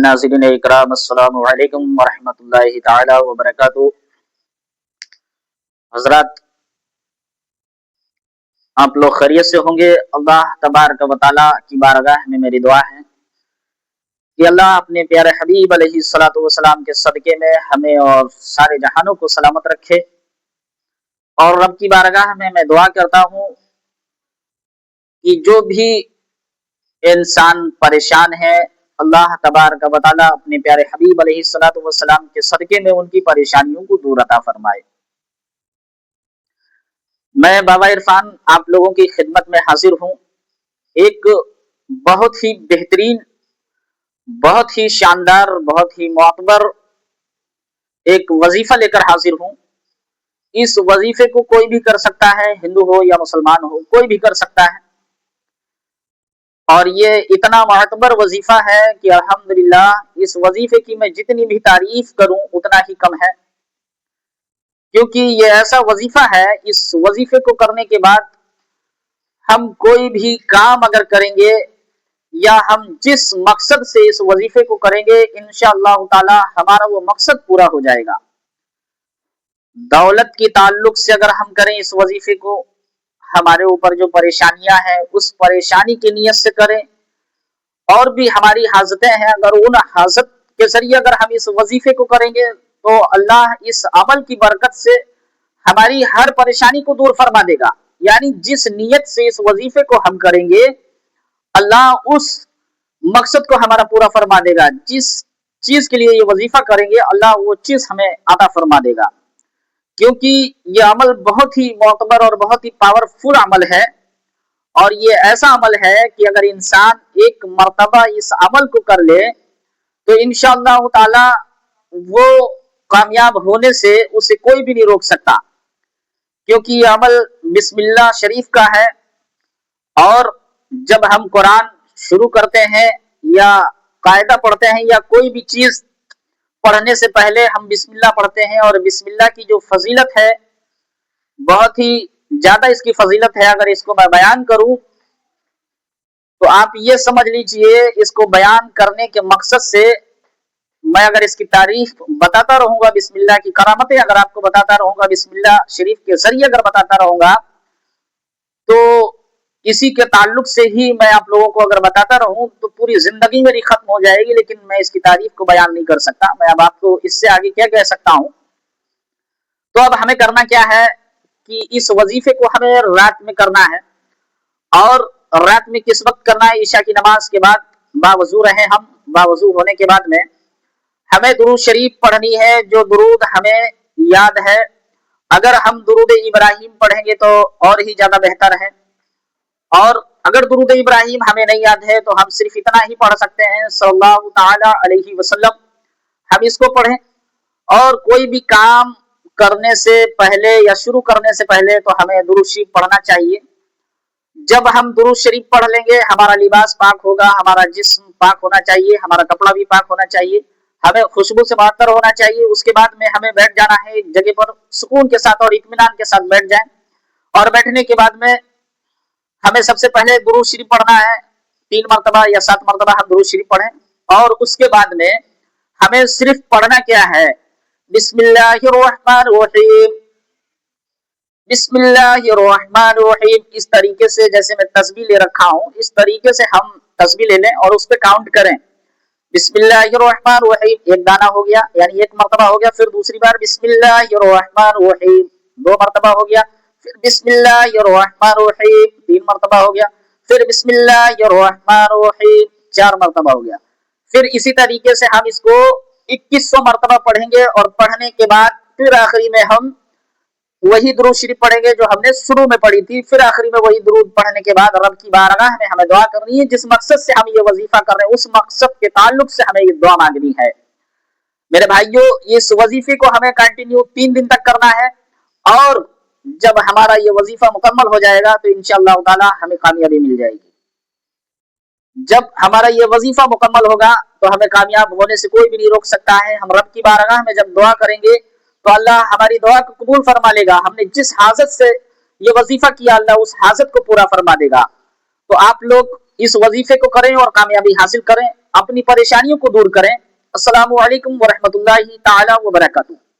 नाज़रीन इकराम, अस्सलामु अलैकुम वरहमतुल्लाहि ताला वबरकातुहू। हज़रात, आप लोग खैरियत से होंगे। अल्लाह तबारक व तआला की बारगाह में मेरी दुआ है कि अल्लाह अपने प्यारे हबीब अलैहिस्सलातु वस्सलाम के सदके में हमें और सारे जहानों को सलामत रखे। और रब की बारगाह में मैं दुआ करता हूँ कि जो भी इंसान परेशान है, अल्लाह तबारक व तआला अपने प्यारे हबीब अलैहिस्सलातु वस्सलाम के सदके में उनकी परेशानियों को दूर अता फरमाए। मैं बाबा इरफान आप लोगों की खिदमत में हाजिर हूँ। एक बहुत ही बेहतरीन, बहुत ही शानदार, बहुत ही मुअत्बर एक वजीफा लेकर हाजिर हूँ। इस वजीफे को कोई भी कर सकता है, हिंदू हो या मुसलमान हो, कोई भी कर सकता है। और ये इतना मुअत्बर वजीफा है कि अल्हम्दुलिल्लाह इस वजीफे की मैं जितनी भी तारीफ करूं उतना ही कम है, क्योंकि ये ऐसा वजीफा है, इस वजीफे को करने के बाद हम कोई भी काम अगर करेंगे या हम जिस मकसद से इस वजीफे को करेंगे, इंशाअल्लाह ताला हमारा वो मकसद पूरा हो जाएगा। दौलत के ताल्लुक से अगर हम करें इस वजीफे को, हमारे ऊपर जो परेशानियां हैं उस परेशानी की नीयत से करें, और भी हमारी हाजतें हैं, अगर उन हाजत के जरिए अगर हम इस वजीफे को करेंगे तो अल्लाह इस अमल की बरकत से हमारी हर परेशानी को दूर फरमा देगा। यानी जिस नीयत से इस वजीफे को हम करेंगे, अल्लाह उस मकसद को हमारा पूरा फरमा देगा। जिस चीज के लिए ये वजीफा करेंगे, अल्लाह वो चीज हमें अता फरमा देगा, क्योंकि ये अमल बहुत ही मोतबर और बहुत ही पावरफुल अमल है। और ये ऐसा अमल है कि अगर इंसान एक मर्तबा इस अमल को कर ले तो इंशाअल्लाह ताला वो कामयाब होने से उसे कोई भी नहीं रोक सकता, क्योंकि ये अमल बिस्मिल्लाह शरीफ का है। और जब हम कुरान शुरू करते हैं या कायदा पढ़ते हैं या कोई भी चीज पढ़ने से पहले हम बिस्मिल्लाह पढ़ते हैं, और बिस्मिल्लाह की जो फजीलत है बहुत ही ज्यादा इसकी फजीलत है। अगर इसको मैं बयान करूं तो आप ये समझ लीजिए, इसको बयान करने के मकसद से मैं अगर इसकी तारीफ बताता रहूंगा, बिस्मिल्लाह की करामतें अगर आपको बताता रहूंगा, बिस्मिल्लाह शरीफ के जरिए अगर बताता रहूंगा, तो इसी के ताल्लुक से ही मैं आप लोगों को अगर बताता रहूं तो पूरी जिंदगी मेरी खत्म हो जाएगी, लेकिन मैं इसकी तारीफ को बयान नहीं कर सकता। मैं अब आपको इससे आगे क्या कह सकता हूं। तो अब हमें करना क्या है कि इस वजीफे को हमें रात में करना है। और रात में किस वक्त करना है? ईशा की नमाज के बाद बावजू रहे हम। बावजू होने के बाद में हमें दुरूद शरीफ पढ़नी है, जो दुरूद हमें याद है। अगर हम दुरूद इब्राहिम पढ़ेंगे तो और ही ज्यादा बेहतर है। और अगर दुरूद इब्राहिम हमें नहीं याद है तो हम सिर्फ इतना ही पढ़ सकते हैं, सल्लल्लाहु ताला अलैहि वसल्लम, हम इसको पढ़ें। और कोई भी काम करने से पहले या शुरू करने से पहले तो हमें दुरूद शरीफ पढ़ना चाहिए। जब हम दुरूद शरीफ पढ़ लेंगे, हमारा लिबास पाक होगा, हमारा जिस्म पाक होना चाहिए, हमारा कपड़ा भी पाक होना चाहिए, हमें खुशबू से मुअत्तर होना चाहिए। उसके बाद में हमें बैठ जाना है एक जगह पर, सुकून के साथ और इत्मीनान के साथ बैठ जाएं। और बैठने के बाद में हमें सबसे पहले दुरूद शरीफ पढ़ना है। 3 मरतबा या 7 मरतबा हम दुरूद शरीफ पढ़ें। और उसके बाद में हमें सिर्फ पढ़ना क्या है? बिस्मिल्लाहिर्रहमानिर्रहीम, बिस्मिल्लाहिर्रहमानिर्रहीम। इस तरीके से, जैसे मैं तस्बीह ले रखा हूं, इस तरीके से हम तस्बीह ले लें और उस पर काउंट करें। बिस्मिल्लाहिर्रहमानिर्रहीम, एक दाना हो गया, यानी एक मरतबा हो गया। फिर दूसरी बार बिस्मिल्लाहिर्रहमानिर्रहीम, 2 मरतबा हो गया। फिर बिस्मिल्लाहिर्रहमानिर्रहीम, 3 मरतबा हो गया। फिर बिस्मिल्लाहिर्रहमानिर्रहीम, 4 मरतबा हो गया। फिर इसी तरीके से हम इसको 2100 मरतबा पढ़ेंगे। और पढ़ने के बाद फिर आखिरी में हम वही दुरूद शरीफ पढ़ेंगे जो हमने शुरू में पढ़ी थी। फिर आखिरी में वही दुरूद पढ़ने के बाद रब की बारगाह में हमें दुआ करनी है। जिस मकसद से हम ये वजीफा कर रहे हैं, उस मकसद के ताल्लुक से हमें ये दुआ मांगनी है। मेरे भाइयों, इस वजीफे को हमें कंटिन्यू 3 दिन तक करना है। और जब हमारा ये वजीफा मुकम्मल हो जाएगा तो इंशाअल्लाह ताला हमें कामयाबी मिल जाएगी। जब हमारा ये वजीफा मुकम्मल होगा तो हमें कामयाब होने से कोई भी नहीं रोक सकता है। हम रब की बारगाह में जब दुआ करेंगे तो अल्लाह हमारी दुआ को कबूल फरमा लेगा। हमने जिस हाजत से ये वजीफा किया, अल्लाह उस हाजत को पूरा फरमा देगा। तो आप लोग इस वजीफे को करें और कामयाबी हासिल करें। اپنی پریشانیوں کو دور کریں۔ السلام علیکم ورحمۃ اللہ تعالی وبرکاتہ۔